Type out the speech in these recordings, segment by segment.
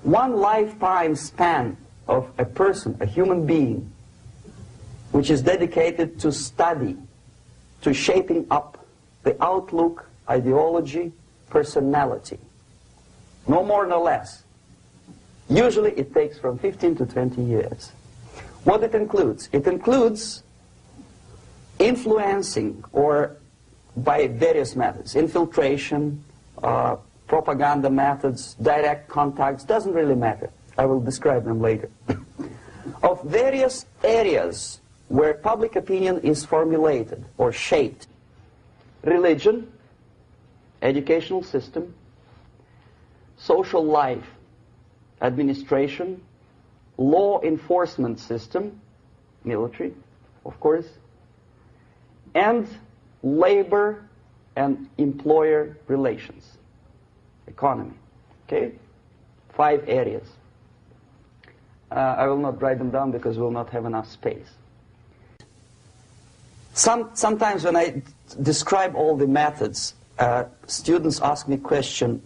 one lifetime span of a person, a human being, which is dedicated to study, to shaping up the outlook, ideology, personality. No more, no less. Usually it takes from 15 to 20 years. What it includes? It includes influencing, or by various methods, infiltration, propaganda methods, direct contacts, doesn't really matter. I will describe them later. Of various areas where public opinion is formulated or shaped. Religion, educational system, social life, administration, law enforcement system, military, of course, and labor and employer relations, economy. Okay? 5 areas. I will not write them down because we will not have enough space. Sometimes when I describe all the methods, students ask me question,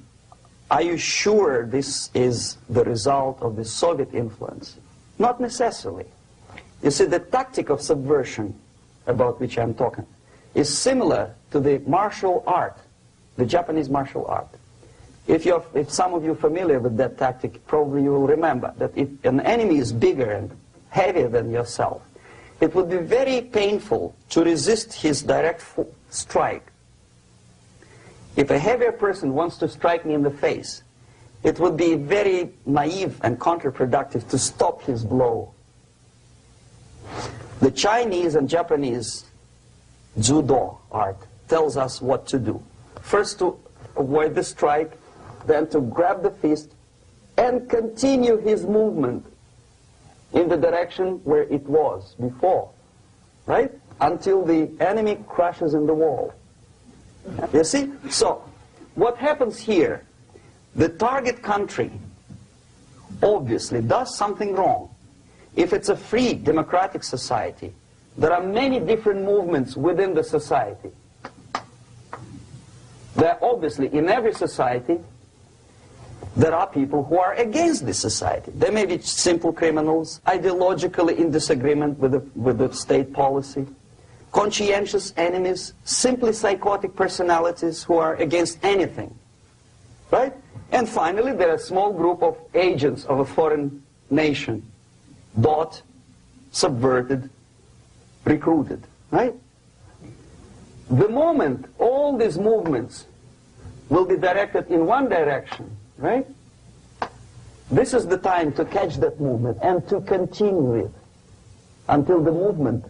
are you sure this is the result of the Soviet influence? Not necessarily. You see, the tactic of subversion, about which I'm talking, is similar to the martial art, the Japanese martial art. If some of you are familiar with that tactic, probably you will remember that if an enemy is bigger and heavier than yourself, it would be very painful to resist his direct strike. If a heavier person wants to strike me in the face, it would be very naive and counterproductive to stop his blow. The Chinese and Japanese judo art tells us what to do. First to avoid the strike, then to grab the fist and continue his movement in the direction where it was before, right? Until the enemy crashes in the wall. You see? So, what happens here? The target country obviously does something wrong. If it's a free democratic society, there are many different movements within the society. There are obviously, in every society, there are people who are against this society. They may be simple criminals, ideologically in disagreement with the state policy, conscientious enemies, simply psychotic personalities who are against anything, right? And finally, there are a small group of agents of a foreign nation, bought, subverted, recruited, right? The moment all these movements will be directed in one direction, right? This is the time to catch that movement and to continue it until the movement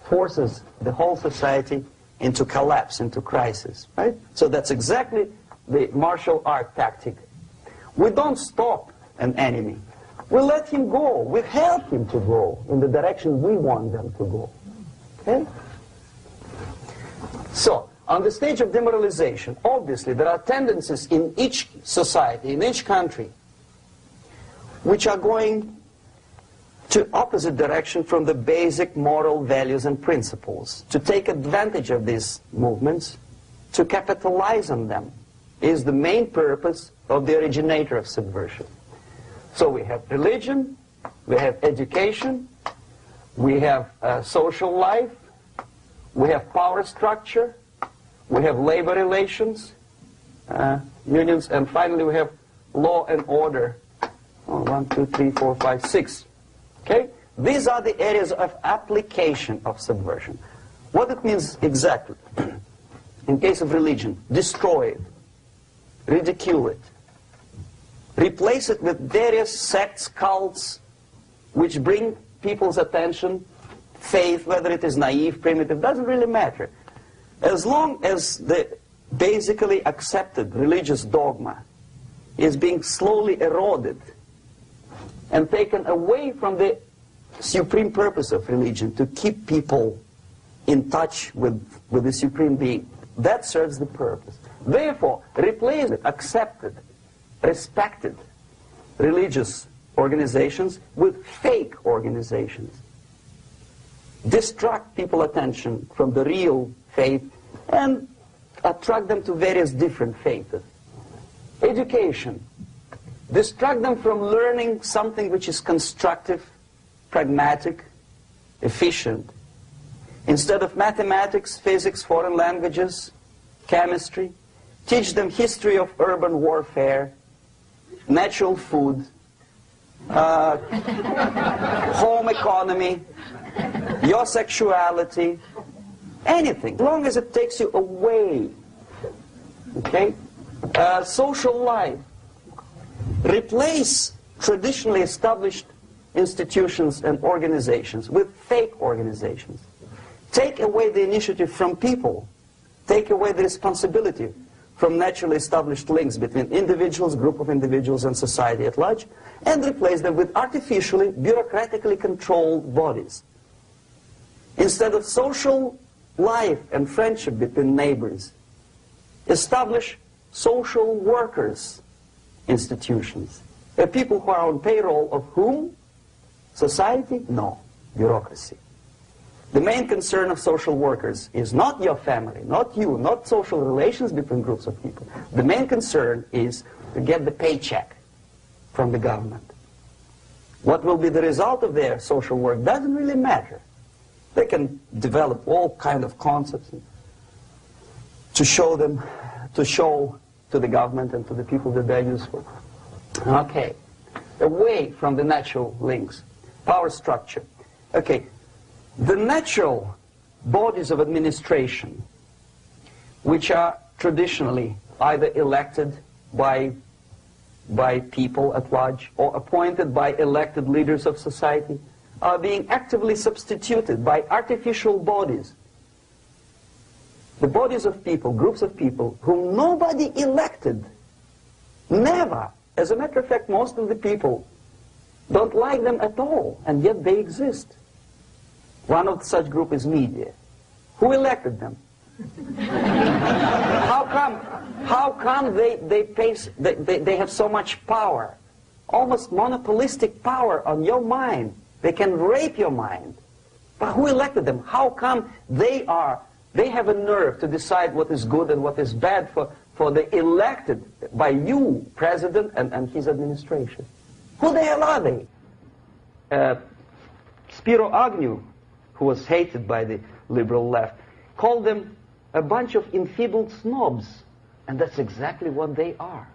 forces the whole society into collapse, into crisis, right? So that's exactly the martial art tactic. We don't stop an enemy. We let him go. We help him to go in the direction we want them to go. Okay? So, on the stage of demoralization, obviously there are tendencies in each society, in each country, which are going to opposite direction from the basic moral values and principles. To take advantage of these movements, to capitalize on them, is the main purpose of the originator of subversion. So we have religion, we have education, we have social life, we have power structure, we have labor relations, unions, and finally we have law and order. 1, 2, 3, 4, 5, 6. Okay? These are the areas of application of subversion. What it means exactly? In case of religion, destroy it, ridicule it, replace it with various sects, cults, which bring people's attention, faith, whether it is naive, primitive, doesn't really matter. As long as the basically accepted religious dogma is being slowly eroded and taken away from the supreme purpose of religion, to keep people in touch with the supreme being, that serves the purpose. Therefore, replace it, accepted, respected religious organizations with fake organizations. Distract people's attention from the real faith and attract them to various different faiths. Education. distract them from learning something which is constructive, pragmatic, efficient. Instead of mathematics, physics, foreign languages, chemistry, teach them history of urban warfare, natural food, home economy, your sexuality, anything, as long as it takes you away, okay? Social life. Replace traditionally established institutions and organizations with fake organizations. Take away the initiative from people. Take away the responsibility from naturally established links between individuals, group of individuals, and society at large, and replace them with artificially, bureaucratically controlled bodies. Instead of social life and friendship between neighbors, establish social workers institutions. The people who are on payroll of whom? Society? No. Bureaucracy. The main concern of social workers is not your family, not you, not social relations between groups of people. The main concern is to get the paycheck from the government. What will be the result of their social work doesn't really matter. They can develop all kind of concepts to show to the government and to the people that they're useful. Okay, away from the natural links. Power structure. Okay, the natural bodies of administration, which are traditionally either elected by people at large or appointed by elected leaders of society, are being actively substituted by artificial bodies. The bodies of people, groups of people, whom nobody elected. Never. As a matter of fact, most of the people don't like them at all, and yet they exist. One of such group is media. Who elected them? How come they have so much power? Almost monopolistic power on your mind. They can rape your mind. But who elected them? How come they have a nerve to decide what is good and what is bad for the elected by you, president, and his administration? Who the hell are they? Spiro Agnew, who was hated by the liberal left, called them a bunch of enfeebled snobs. And that's exactly what they are.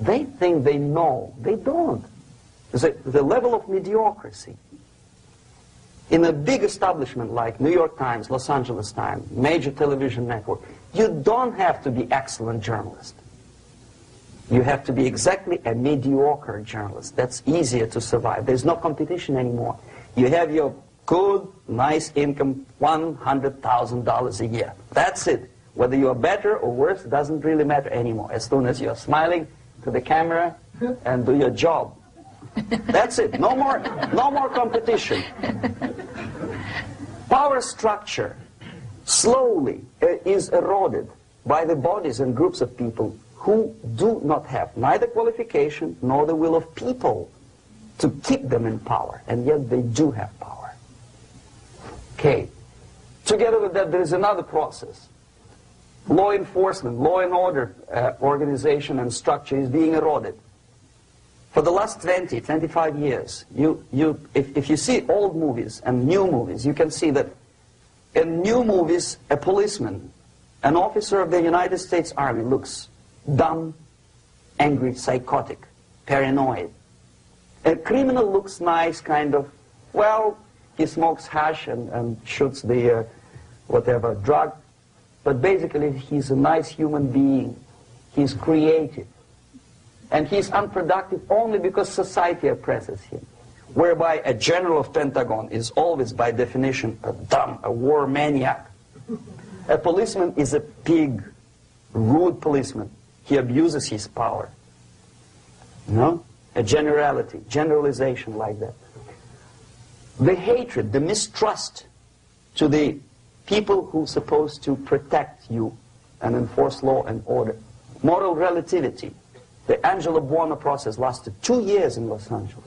They think they know. They don't. The level of mediocrity. In a big establishment like New York Times, Los Angeles Times, major television network, you don't have to be excellent journalist. You have to be exactly a mediocre journalist. That's easier to survive. There's no competition anymore. You have your good, nice income, $100,000 a year. That's it. Whether you are better or worse doesn't really matter anymore. As soon as you're smiling to the camera and do your job. That's it. No more competition. Power structure slowly is eroded by the bodies and groups of people who do not have neither qualification nor the will of people to keep them in power, and yet they do have power. Okay. Together with that, there is another process. Law enforcement, law and order organization and structure is being eroded. For the last 20, 25 years, if you see old movies and new movies, you can see that in new movies, a policeman, an officer of the United States Army looks dumb, angry, psychotic, paranoid. A criminal looks nice, kind of, well, he smokes hash and shoots the whatever drug, but basically he's a nice human being. He's creative. And he's unproductive only because society oppresses him. Whereby a general of Pentagon is always, by definition, a dumb, a war maniac. A policeman is a pig, rude policeman. He abuses his power. You know? A generality, generalization like that. The hatred, the mistrust to the people who are supposed to protect you and enforce law and order. Moral relativity. The Angelo Buono process lasted 2 years in Los Angeles.